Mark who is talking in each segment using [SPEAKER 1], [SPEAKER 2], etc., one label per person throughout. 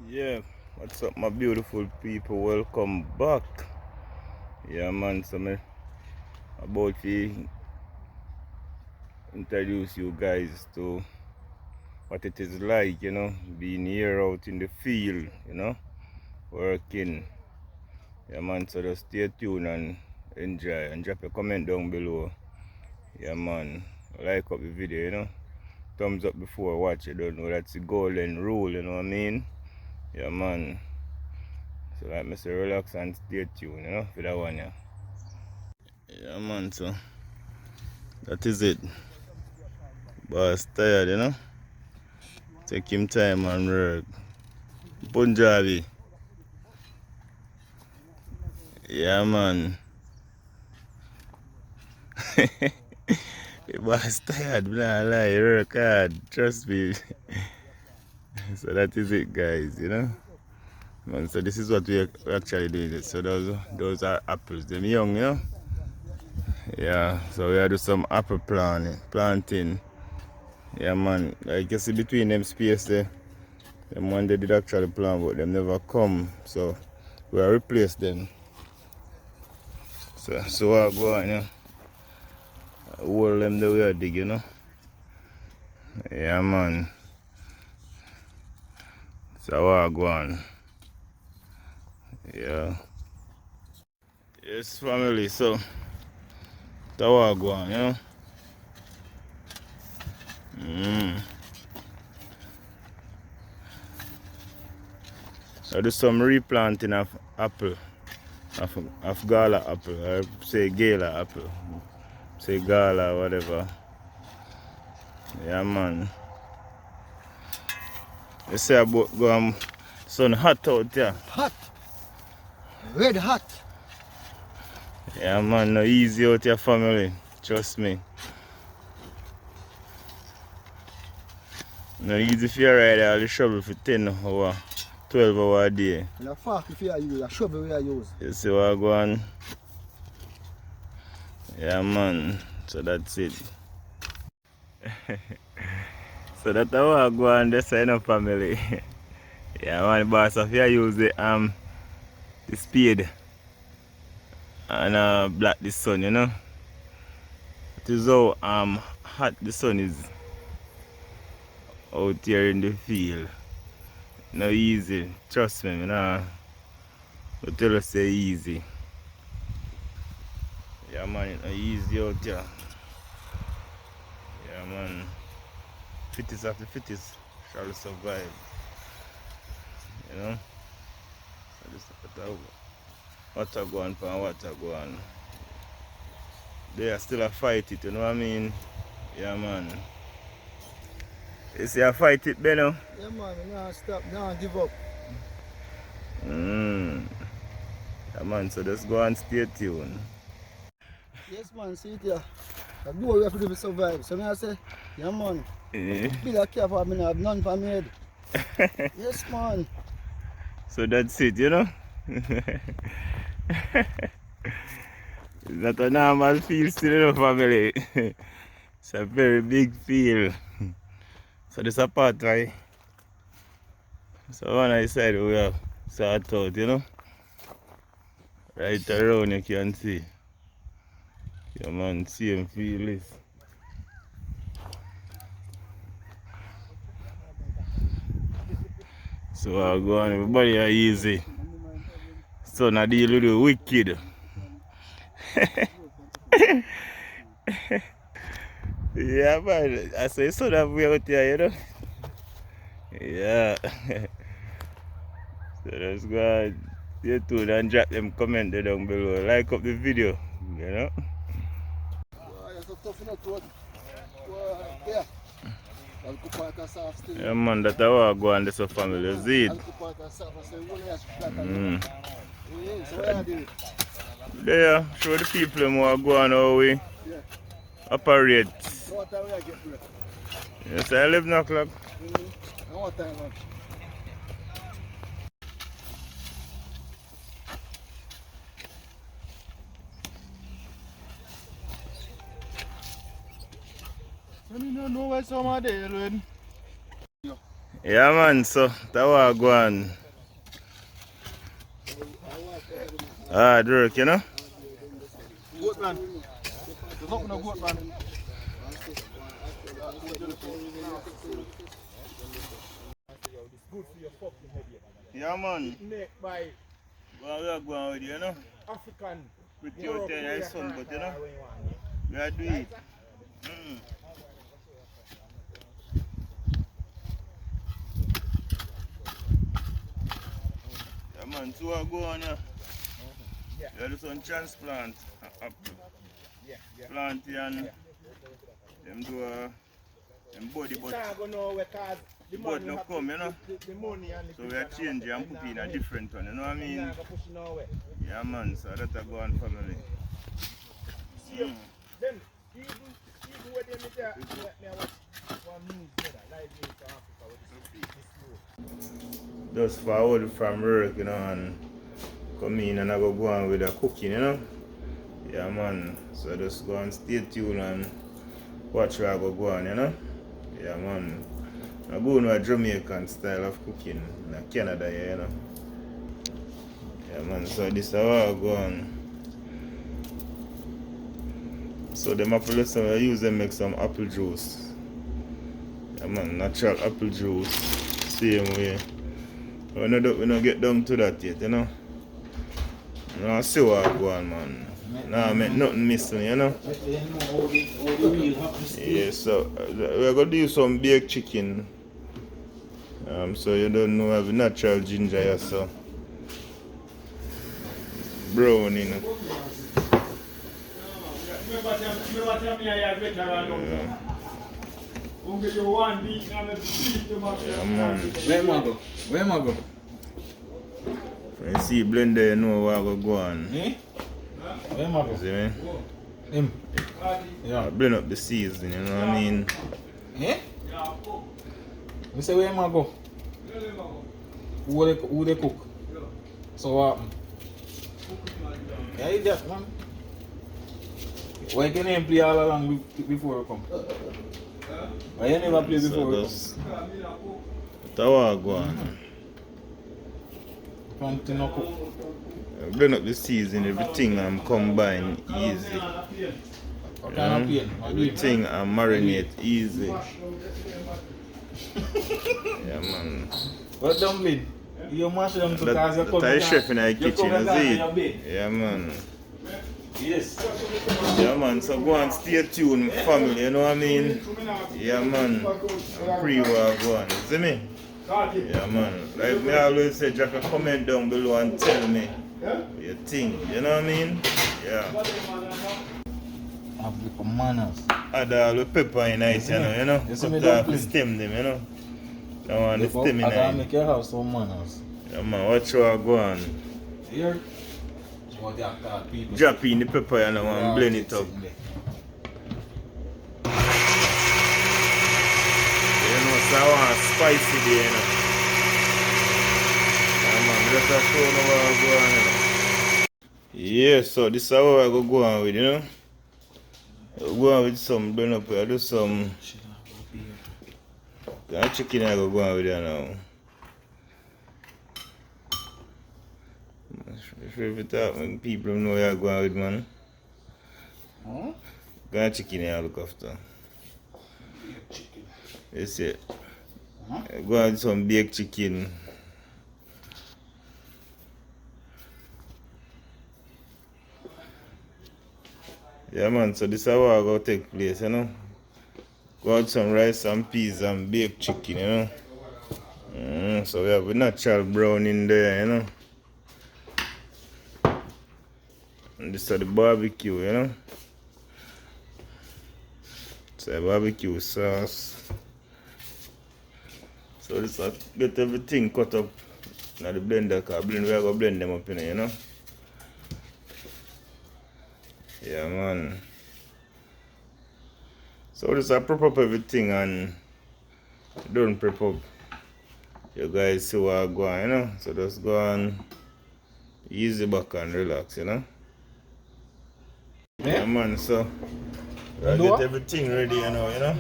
[SPEAKER 1] Yeah, what's up my beautiful people? Welcome back. Yeah man, so me about to introduce you guys to what it is like, being here out in the field, working. Yeah man, so just stay tuned and enjoy and drop a comment down below. Yeah man, like up the video, thumbs up before watch. You don't know that's the golden rule, you know what I mean? Yeah man. So like me say, relax and stay tuned, for that one, yeah. Yeah man, so that is it. Boss tired, take him time and work. Punjabi. Yeah man. The boss tired, blah lie, work hard, trust me. So that is it guys. Man, so this is what we actually doing. So those are apples. Them young. Yeah, so we are do some apple planting. Yeah man. Like you see between them space there. Them one they did actually plant but them never come. So we are replace them. So I go on, hold them the way I dig. Yeah man. So I go on. Yeah. Yes family, so that's I go on. I do some replanting of apple. Of gala apple. I say gala apple. Say gala whatever. Yeah man. You say about go sun hot out there.
[SPEAKER 2] Hot. Red hot.
[SPEAKER 1] Yeah man, no easy out your family. Trust me. No easy for you ride all the shovel for 10 hours, 12 hours a day.
[SPEAKER 2] And a fork if you use, a shovel we use.
[SPEAKER 1] You see what I go on? Yeah man, so that's it. So that's how I go on this side of family. Yeah man, boss, if you use the spade and block the sun, It is how hot the sun is out here in the field. No easy, trust me, I tell you say easy. Yeah man, it's not easy out here. Yeah man, fittest of the fittest shall survive. So this is what I go on for what I go on. They are still a fight it, you know what I mean? Yeah man. You see I fight it, Benno?
[SPEAKER 2] Yeah man, no stop, no give up.
[SPEAKER 1] Yeah man, so just go and stay tuned.
[SPEAKER 2] Yes man, see it here. I do what we have to do to survive. So I say, yeah man, build a care for me, I have none for me head. Yes man.
[SPEAKER 1] So that's it, It's not a normal field still, family. It's a very big field. So this is a part, right? So on the side we have sort out, Right around you can see. Yeah man, same field is. So I go on, everybody are easy. So now deal with the wicked. Yeah man, I say so that way out here, Yeah. So let's go and stay tuned and drop them comment there down below. Like up the video,
[SPEAKER 2] You're so tough enough to yeah.
[SPEAKER 1] Yeah man, that's how I go on this family, see it? There, show the people them who are going how we operate.
[SPEAKER 2] What time we get break?
[SPEAKER 1] Yes, 11 o'clock.
[SPEAKER 2] And what time lunch? I don't know where some are there, Lord.
[SPEAKER 1] Yeah, man, so that was going hard work, you know?
[SPEAKER 3] Goat man. There's nothing no goat man. Good for your fucking head,
[SPEAKER 1] Yeah, man.
[SPEAKER 3] Make by
[SPEAKER 1] Well, we are going with you, you know?
[SPEAKER 3] African.
[SPEAKER 1] With your 10 years son, but you know? We are doing it. Yeah, man, so I go on here.
[SPEAKER 3] Yeah.
[SPEAKER 1] You do some transplant.
[SPEAKER 3] Yeah.
[SPEAKER 1] Plant and them do them body, but
[SPEAKER 3] Can't go nowhere cause the
[SPEAKER 1] but
[SPEAKER 3] money
[SPEAKER 1] no
[SPEAKER 3] have
[SPEAKER 1] come, you know?
[SPEAKER 3] the money and the
[SPEAKER 1] So we are changing and putting in a different one, you know what I mean?
[SPEAKER 3] Can't go push nowhere.
[SPEAKER 1] Yeah, man, so that's a go on family.
[SPEAKER 3] See, then even when they meet there, me watch one news brother, live news to Africa with this
[SPEAKER 1] Just forward from work, you know, and come in and I go on with the cooking, you know? Yeah, man. So just go and stay tuned and watch where I go on, you know? Yeah, man. I go on a Jamaican style of cooking in Canada, yeah, you know? Yeah, man. So this is how I go on. So them apple lesson I use them make some apple juice. Yeah, man. Natural apple juice. Same way. We don't get down to that yet, you know? No, I see what I go on, man. No, I make nothing missing, you know? Yeah, so we're going to do some baked chicken. So you don't know, I have natural ginger here, so. Brown, you know? Yeah, man.
[SPEAKER 3] Where am I go?
[SPEAKER 1] When you see blender, you know what I go on.
[SPEAKER 3] Eh? Where am I go?
[SPEAKER 1] See me?
[SPEAKER 3] Him.
[SPEAKER 1] I
[SPEAKER 3] Yeah.
[SPEAKER 1] blend up the season, you know what I mean?
[SPEAKER 3] Eh? You say where am I go? Who they cook? So what happen? Yeah, you that man. Why can you play all along before you come? Why you never play before you come?
[SPEAKER 1] That's how I go on.
[SPEAKER 3] Planting no cook.
[SPEAKER 1] Blend up the season, everything I'm combine easy.
[SPEAKER 3] What kind of pain?
[SPEAKER 1] Everything I marinate easy. Yeah, man.
[SPEAKER 3] What dumpling? You mash them to cause you
[SPEAKER 1] That is chef in the kitchen, is it? Yeah, man.
[SPEAKER 3] Yes.
[SPEAKER 1] Yeah, man. So go and stay tuned, family, you know what I mean? Yeah, man. I'm pre-war go on, you see me? Yeah, man. Like me always say, drop a comment down below and tell me what you think, you know what I mean? Yeah.
[SPEAKER 3] Have the manners.
[SPEAKER 1] Add all the pepper in it, you know?
[SPEAKER 3] You see me
[SPEAKER 1] Cut off the
[SPEAKER 3] dumpling?
[SPEAKER 1] stem them, you know? I want the stem in
[SPEAKER 3] I gotta
[SPEAKER 1] it.
[SPEAKER 3] make you have some manners.
[SPEAKER 1] Yeah, man. Watch how I go on.
[SPEAKER 3] Here. What they call people.
[SPEAKER 1] Drop in the pepper, you know, and blend it up. You know, so I want spicy there, you know. Yeah, man, just a show you what I go on, you know. Yeah, so this is how I go on with, you know. I go on with some blend up, I do some chicken I go on with, you know. If it up, when people know where I go on with, man.
[SPEAKER 3] Huh?
[SPEAKER 1] Got chicken I look after. That's it. I go on with some baked chicken. Yeah, man, so this is how I go take place, you know. Go out some rice and peas and baked chicken, you know. So we have a natural brown in there, you know. And this is the barbecue, you know. So barbecue sauce. So this is get everything cut up in the blender, because we are going to blend them up in here, you know. Yeah, man. So this I prep up everything and don't prep up. You guys see what I go on, you know. So just go on easy back and relax, you know. Yeah, man, so I get everything ready, you know.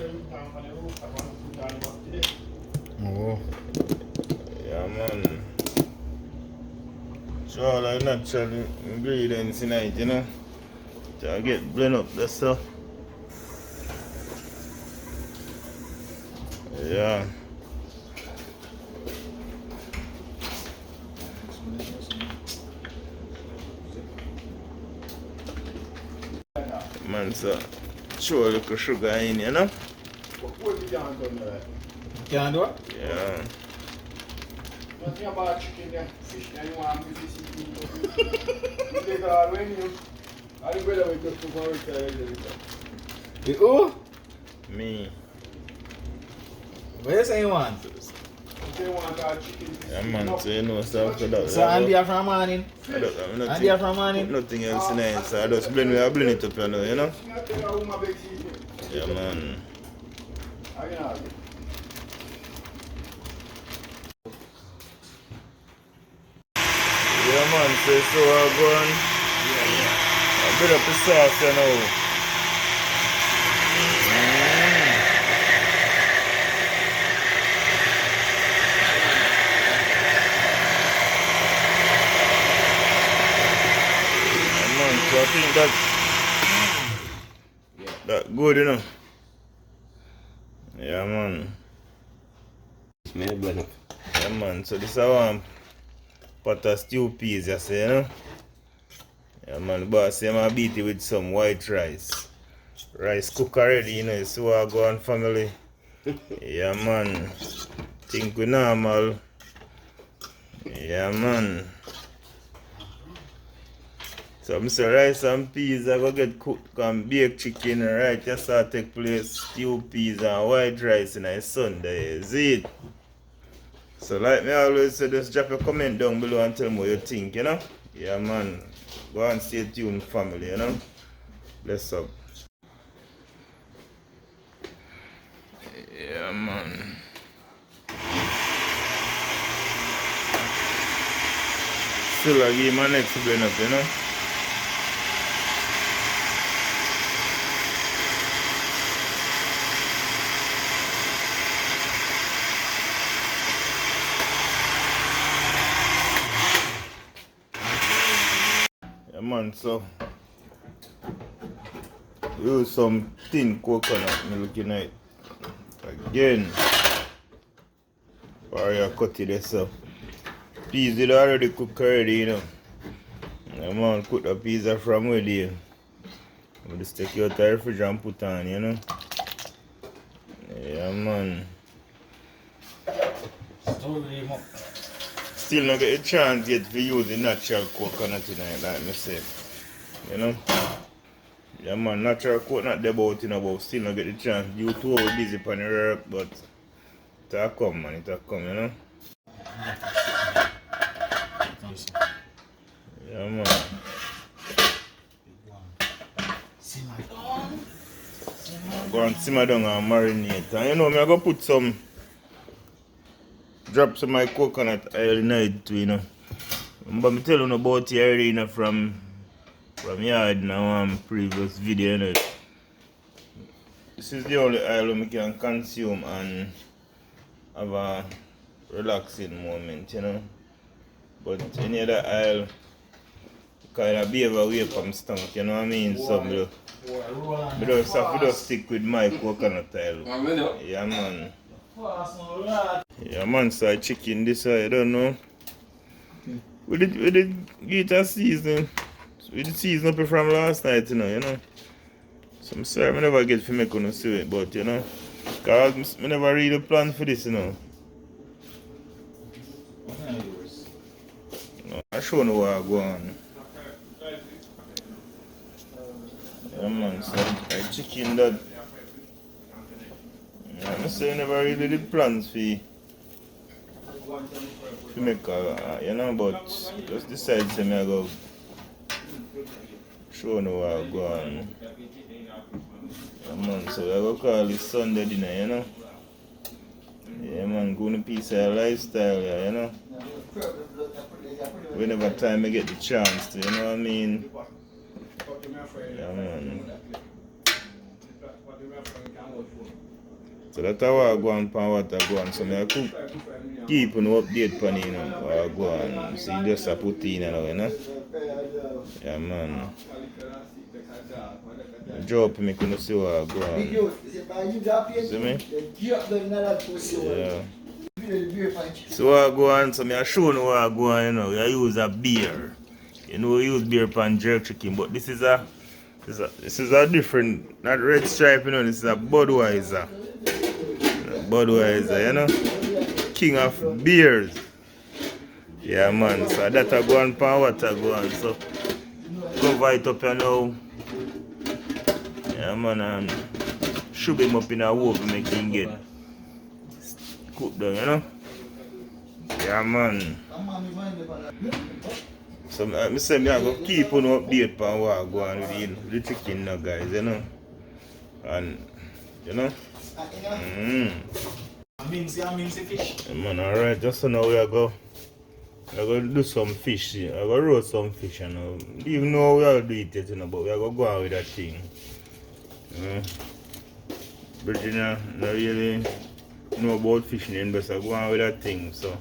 [SPEAKER 3] Oh, Oh.
[SPEAKER 1] Yeah, man. So all the natural ingredients in it, you know. To get blend up the stuff. Yeah. Man, so show a little sugar in, you know.
[SPEAKER 3] Can't do it?
[SPEAKER 1] Yeah.
[SPEAKER 2] Nothing about chicken there, fish there, you want to fish it. You take all when you, I think better we just to go with
[SPEAKER 3] You who?
[SPEAKER 1] Me.
[SPEAKER 3] What you say you want?
[SPEAKER 2] They want our chicken.
[SPEAKER 1] Yeah, man, so you know, so after that.
[SPEAKER 3] So Andy are from morning? Andy are from
[SPEAKER 1] Put
[SPEAKER 3] morning?
[SPEAKER 1] nothing else in it, so I just blend it up, you know. Yeah, man. Yeah, man, so I go on. I build up the sauce, you know. Yeah, man, so I think that good, you know. Yeah, man. Yeah, man, so this is one pot of stew peas, you see, you know. Yeah, man, the boss say I beat it with some white rice. Rice cook already, you know, so I go on family. Yeah, man. Think we normal. Yeah, man. So I'm say rice and peas I go get cooked and baked chicken, right? Just start take place. Stew peas and white rice in a Sunday. Is it? So like me always say, just drop a comment down below and tell me what you think, you know? Yeah, man. Go and stay tuned, family, you know? Bless up. Yeah, man. Still I give my next blend up, you know? Yeah, man, so use some thin coconut milk in it. Again. Or you cut it yourself. Peas did already cook already, you know. Yeah, man, cook the peas are from where they. I'm just take you out the refrigerator and put on, you know. Yeah, man. Still not get a chance yet to use the natural coconut in it, like me say. You know? Yeah, man, natural coconut they about, you know, but still not get the chance. You too busy on the work, but it'll come, man, it'll come, you know? Yeah, man. Go and simmer down and marinate. And you know, I'm going to put some, drop some of my coconut oil in it too, you know. But I'm telling you about it already, you know, from yard in our previous video, you know. This is the only oil we can consume and have a relaxing moment, you know. But any other oil kind of behave away from stomach, you know what I mean? So I just have to just stick with my coconut oil. Yeah, man. Yeah, man, so chicken this I don't know. We did get a season. We did season up from last night, you know. So I'm sorry I never get to make on see it, but you know. Cause I never really planned for this, you know. No, I sure know what I go on. Yeah, man, so I chicken that. Yeah, I say I never really did plans for make a, you know, but just decide to me I go show no what I go on. Yeah, man, so I go call this Sunday dinner, you know. Yeah, man, going a piece of lifestyle, yeah, you know. Whenever time I get the chance to, you know what I mean? Yeah, man. So that's how I go on pan water go on. So I cook keep an update pan you know. I go on. See just a put in now, you know. Yeah man. Drop me couldn't see what I go on. See me? Yeah. So I go on, so I show you what I go on, you know. I use a beer. You know, we use beer pan jerk chicken, but this is a different, not red stripe, you know, this is a Budweiser. Budweiser, you know. King of beers. Yeah man, so that I go on pan water go on. So cover it up you know. Yeah man, and shove him up in a oven make him get cooked down, you know. Yeah man. So I say I go keep on update on what I go on with the chicken now guys, you know. And you know.
[SPEAKER 3] I mean fish.
[SPEAKER 1] Yeah, man, alright, just so now we are go. I go do some fish, I go roast some fish you know. Even know we are do it yet, you know, but we are go on with that thing. Virginia not really know about fishing, but I go on with that thing, so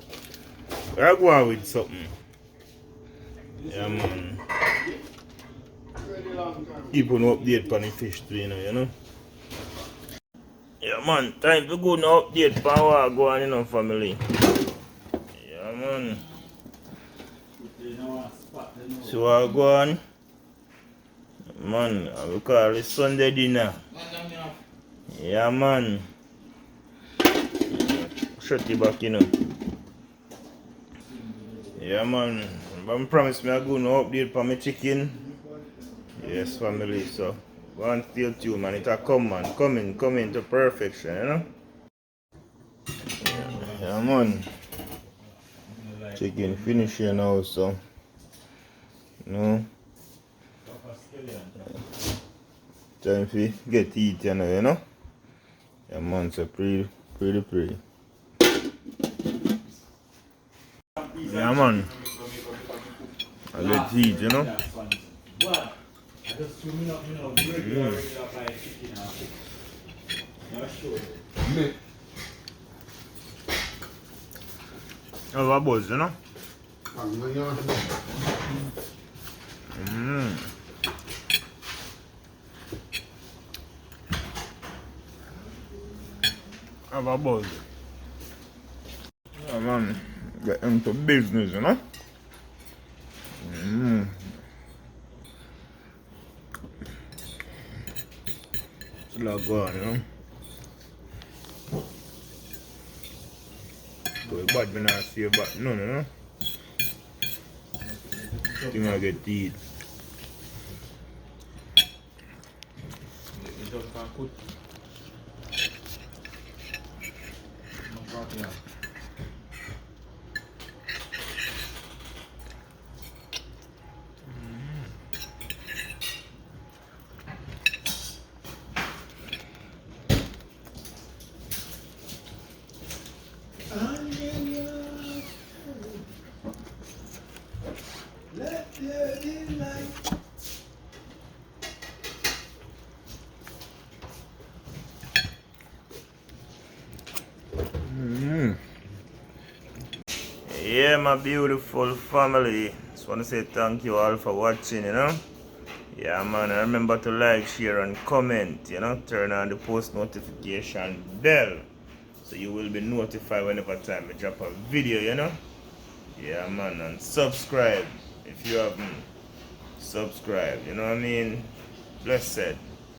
[SPEAKER 1] I go on with something. Yeah man. Keep on update on the fish too, you know. Yeah man, time to go now update on what I go on, you know, family. Yeah man. So I go on. Man, I will call it Sunday dinner. Yeah man. Shut it back, you know. Yeah man. But promise me I go no update for my chicken. Yes family, so go and stay tuned man. It'll come man. Coming to perfection, you know. Yeah man. Chicken finish here now, so you know. Time for get eat you know. Yeah man, so pretty. Yeah man. I get eat, you know. Have a buzz, you know. Have a buzz. Yeah man, get into business, you know. Still a go on, you know. So it's bad me not see but none, you know. Thing I get to eat. Yeah, my beautiful family. Just want to say thank you all for watching, you know. Yeah, man. Remember to like, share, and comment, you know. Turn on the post notification bell so you will be notified whenever time I drop a video, you know. Yeah, man. And subscribe if you haven't subscribed, you know what I mean. Blessed.